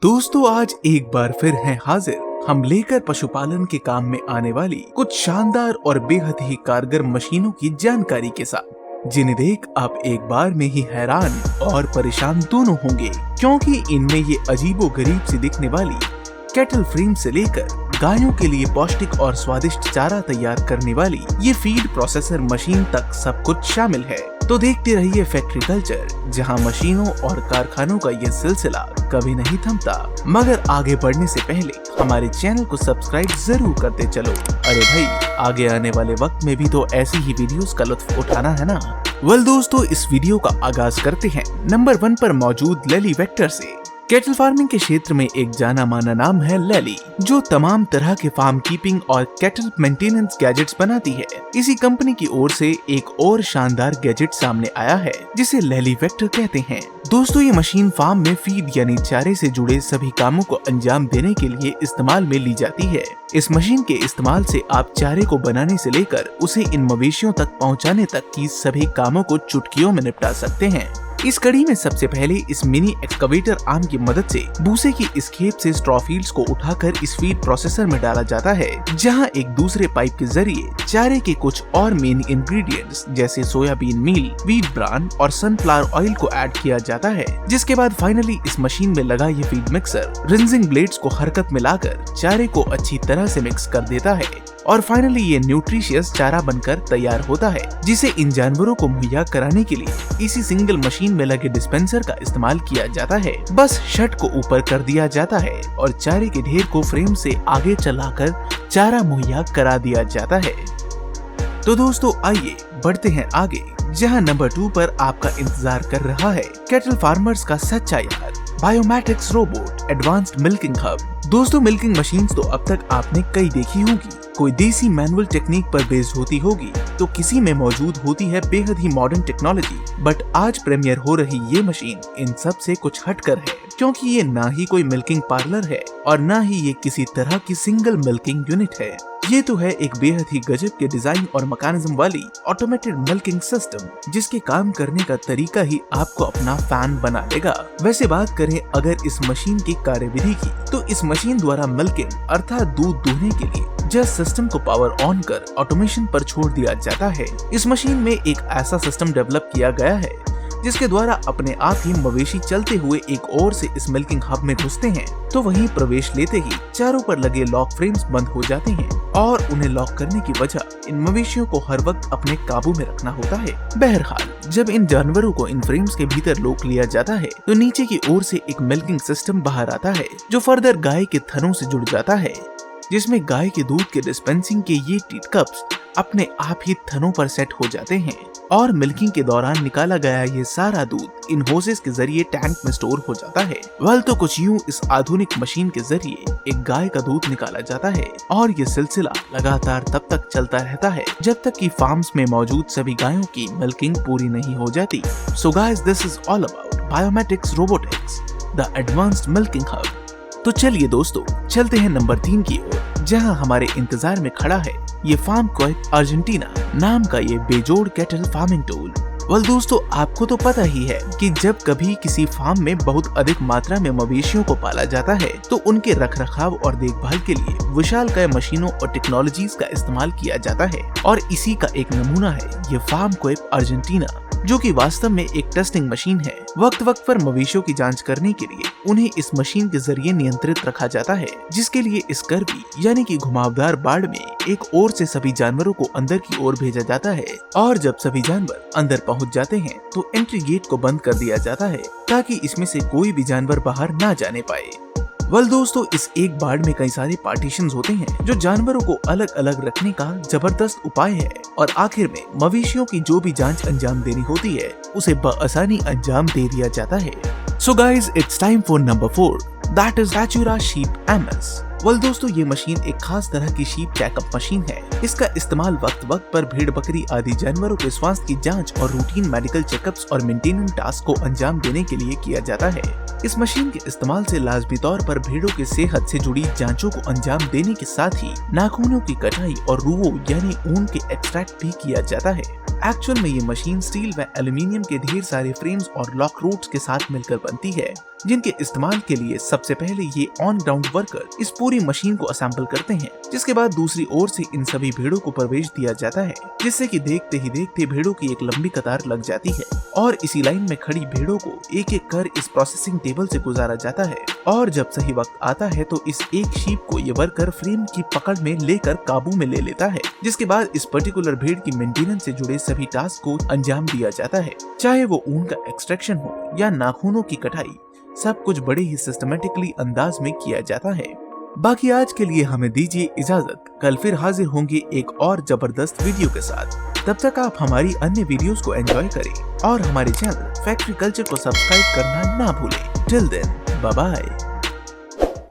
दोस्तों आज एक बार फिर हैं हाजिर हम लेकर पशुपालन के काम में आने वाली कुछ शानदार और बेहद ही कारगर मशीनों की जानकारी के साथ, जिन्हें देख आप एक बार में ही हैरान और परेशान दोनों होंगे, क्योंकि इनमें ये अजीबोगरीब सी दिखने वाली कैटल फ्रेम से लेकर गायों के लिए पौष्टिक और स्वादिष्ट चारा तैयार करने वाली ये फीड प्रोसेसर मशीन तक सब कुछ शामिल है। तो देखते रहिए फैक्ट्री कल्चर, जहां मशीनों और कारखानों का ये सिलसिला कभी नहीं थमता। मगर आगे बढ़ने से पहले हमारे चैनल को सब्सक्राइब जरूर करते चलो। अरे भाई, आगे आने वाले वक्त में भी तो ऐसी ही वीडियोस का लुत्फ उठाना है ना। वेल दोस्तों, इस वीडियो का आगाज करते हैं नंबर 1 पर मौजूद लैली वेक्टर से। कैटल फार्मिंग के क्षेत्र में एक जाना माना नाम है लैली, जो तमाम तरह के फार्म कीपिंग और कैटल मेंटेनेंस गैजेट्स बनाती है। इसी कंपनी की ओर से एक और शानदार गैजेट सामने आया है, जिसे लैली वेक्टर कहते हैं। दोस्तों, ये मशीन फार्म में फीड यानी चारे से जुड़े सभी कामों को अंजाम देने के लिए इस्तेमाल में ली जाती है। इस मशीन के इस्तेमाल से आप चारे को बनाने से लेकर उसे इन मवेशियों तक पहुंचाने तक की सभी कामों को चुटकियों में निपटा सकते हैं। इस कड़ी में सबसे पहले इस मिनी एक्सकवेटर आर्म की मदद से भूसे की इस खेप से स्ट्रॉ फील्ड्स को उठाकर इस फीड प्रोसेसर में डाला जाता है, जहां एक दूसरे पाइप के जरिए चारे के कुछ और मेन इंग्रेडिएंट्स जैसे सोयाबीन मील, व्हीट ब्रान और सनफ्लावर ऑयल को ऐड किया जाता है। जिसके बाद फाइनली इस मशीन में लगा ये फीड मिक्सर रिंजिंग ब्लेड्स को हरकत में लाकर चारे को अच्छी तरह से मिक्स कर देता है और फाइनली ये न्यूट्रिशियस चारा बनकर तैयार होता है, जिसे इन जानवरों को मुहैया कराने के लिए इसी सिंगल मशीन में लगे डिस्पेंसर का इस्तेमाल किया जाता है। बस शट को ऊपर कर दिया जाता है और चारे के ढेर को फ्रेम से आगे चलाकर चारा मुहैया करा दिया जाता है। तो दोस्तों आइए बढ़ते हैं आगे, जहां नंबर 2 पर आपका इंतजार कर रहा है कैटल फार्मर्स का सच्चा यार, बायोमेटिक्स रोबोट एडवांस्ड मिल्किंग हब। दोस्तों, मिल्किंग मशीन्स तो अब तक आपने कई देखी होगी, कोई देसी मैनुअल टेक्निक पर बेस्ड होती होगी, तो किसी में मौजूद होती है बेहद ही मॉडर्न टेक्नोलॉजी। बट आज प्रीमियर हो रही ये मशीन इन सब से कुछ हटकर है, क्योंकि ये ना ही कोई मिल्किंग पार्लर है और ना ही ये किसी तरह की सिंगल मिल्किंग यूनिट है। ये तो है एक बेहद ही गजब के डिजाइन और मैकेनिज्म वाली ऑटोमेटेड मिल्किंग सिस्टम, जिसके काम करने का तरीका ही आपको अपना फैन बना देगा। वैसे बात करें अगर इस मशीन की कार्यविधि की, तो इस मशीन द्वारा मिल्किंग अर्थात दूध दूहने के लिए जस्ट सिस्टम को पावर ऑन कर ऑटोमेशन पर छोड़ दिया जाता है। इस मशीन में एक ऐसा सिस्टम डेवलप किया गया है जिसके द्वारा अपने आप ही मवेशी चलते हुए एक ओर से इस मिल्किंग हब में घुसते हैं, तो वहीं प्रवेश लेते ही चारों पर लगे लॉक फ्रेम्स बंद हो जाते हैं और उन्हें लॉक करने की वजह इन मवेशियों को हर वक्त अपने काबू में रखना होता है। बहरहाल, जब इन जानवरों को इन फ्रेम्स के भीतर रोक लिया जाता है, तो नीचे की ओर से एक मिल्किंग सिस्टम बाहर आता है, जो फर्दर गाय के थनों से जुड़ जाता है, जिसमें गाय के दूध के डिस्पेंसिंग के ये टीट कप्स अपने आप ही थनों पर सेट हो जाते हैं और मिल्किंग के दौरान निकाला गया ये सारा दूध इन होसेस के जरिए टैंक में स्टोर हो जाता है। वेल, तो कुछ यूं इस आधुनिक मशीन के जरिए एक गाय का दूध निकाला जाता है और ये सिलसिला लगातार तब तक चलता रहता है जब तक कि फार्म्स में मौजूद सभी गायों की मिल्किंग पूरी नहीं हो जाती। So guys, this is all about बायोमेटिक्स robotics, the advanced milking hub. तो चलिए दोस्तों, चलते हैं नंबर 3 की ओर, जहां हमारे इंतजार में खड़ा है ये फार्म क्वेट अर्जेंटीना नाम का ये बेजोड़ कैटल फार्मिंग टूल। वेल दोस्तों, आपको तो पता ही है कि जब कभी किसी फार्म में बहुत अधिक मात्रा में मवेशियों को पाला जाता है, तो उनके रखरखाव और देखभाल के लिए विशालकाय मशीनों और टेक्नोलॉजीज का इस्तेमाल किया जाता है और इसी का एक नमूना है ये फार्म क्वेट अर्जेंटीना, जो कि वास्तव में एक टेस्टिंग मशीन है। वक्त वक्त पर मवेशियों की जांच करने के लिए उन्हें इस मशीन के जरिए नियंत्रित रखा जाता है, जिसके लिए इस कर्वी यानी कि घुमावदार बाड़ में एक ओर से सभी जानवरों को अंदर की ओर भेजा जाता है और जब सभी जानवर अंदर पहुंच जाते हैं, तो एंट्री गेट को बंद कर दिया जाता है ताकि इसमें से कोई भी जानवर बाहर ना जाने पाए। वेल दोस्तों, इस एक बाड़ में कई सारे पार्टीशंस होते हैं जो जानवरों को अलग अलग रखने का जबरदस्त उपाय है और आखिर में मवेशियों की जो भी जांच अंजाम देनी होती है उसे बआसानी अंजाम दे दिया जाता है। So guys, it's time for number 4, that is Datura Sheep MS। Well दोस्तों, ये मशीन एक खास तरह की शीप चेकअप मशीन है। इसका इस्तेमाल वक्त वक्त पर भेड़ बकरी आदि जानवरों के स्वास्थ्य की जांच और रूटीन मेडिकल चेकअप्स और मेंटेनेंस टास्क को अंजाम देने के लिए किया जाता है। इस मशीन के इस्तेमाल से लाजमी तौर पर भेड़ों के सेहत से जुड़ी जांचों को अंजाम देने के साथ ही नाखूनों की कटाई और रूओं यानी ऊन के एक्सट्रैक्ट भी किया जाता है। एक्चुअल में ये मशीन स्टील व एल्यूमिनियम के ढेर सारे फ्रेम्स और लॉक रूट्स के साथ मिलकर बनती है, जिनके इस्तेमाल के लिए सबसे पहले ये ऑन ग्राउंड वर्कर इस पूरी मशीन को असेंबल करते हैं, जिसके बाद दूसरी ओर से इन सभी भेड़ों को प्रवेश दिया जाता है, जिससे कि देखते ही देखते भेड़ों की एक लंबी कतार लग जाती है और इसी लाइन में खड़ी भेड़ों को एक एक कर इस प्रोसेसिंग टेबल से गुजारा जाता है। और जब सही वक्त आता है तो इस एक शीप को ये वर्कर फ्रेम की पकड़ में लेकर काबू में ले लेता है, जिसके बाद इस पर्टिकुलर भेड़ की मेंटेनेंस से जुड़े सभी टास्क को अंजाम दिया जाता है, चाहे वो ऊन का एक्सट्रैक्शन हो या नाखूनों की कटाई, सब कुछ बड़े ही सिस्टमेटिकली अंदाज में किया जाता है। बाकी आज के लिए हमें दीजिए इजाजत, कल फिर हाजिर होंगे एक और जबरदस्त वीडियो के साथ। तब तक आप हमारी अन्य वीडियोस को एंजॉय करें और हमारे चैनल फैक्ट्री कल्चर को सब्सक्राइब करना ना भूलें। Till then, bye bye.